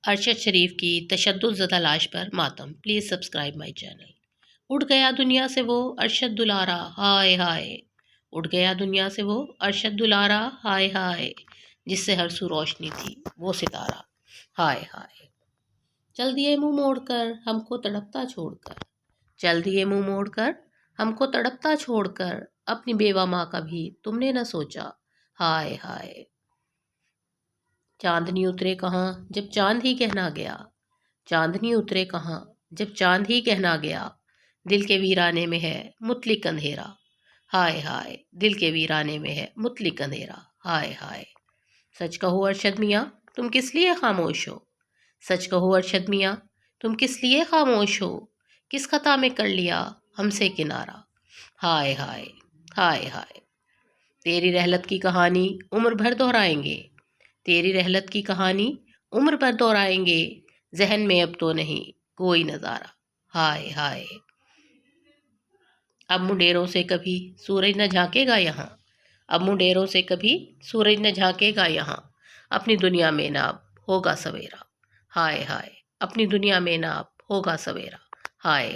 अरशद शरीफ की तशद्दुज़दा लाश पर मातम। Please subscribe my channel. उड़ गया दुनिया से वो अरशद दुलारा, हाय हाय। उड़ गया दुनिया से वो अरशद दुलारा, हाय हाय। जिससे हर सू रोशनी थी वो सितारा, हाय हाय। चल दिए मुंह मोड़कर हमको तड़पता छोड़कर, चल दिए मुंह मोड़कर हमको तड़पता छोड़कर। अपनी बेवा माँ का भी तुमने न सोचा, हाय हाय। चांदनी उतरे कहाँ जब चांद ही कहना गया, चांदनी उतरे कहाँ जब चांद ही कहना गया। दिल के वीराने में है मुतलिक अंधेरा, हाय हाय। दिल के वीराने में है मुतलिक अंधेरा, हाय हाय। सच कहो अरशद मियाँ तुम किस लिए खामोश हो, सच कहो अरशद मियाँ तुम किस लिए खामोश हो। किस खता में कर लिया हमसे किनारा, हाय हाय हाय हाय। तेरी रहलत की कहानी उम्र भर दोहराएंगे, तेरी रहलत की कहानी उम्र भर दोहराएंगे। जहन में अब तो नहीं कोई नज़ारा, हाय हाय। अब मुंडेरों से कभी सूरज न झांकेगा यहाँ, अब मुंडेरों से कभी सूरज न झांकेगा यहाँ। अपनी दुनिया में ना अब होगा सवेरा, हाय हाय। अपनी दुनिया में ना अब होगा सवेरा, हाय।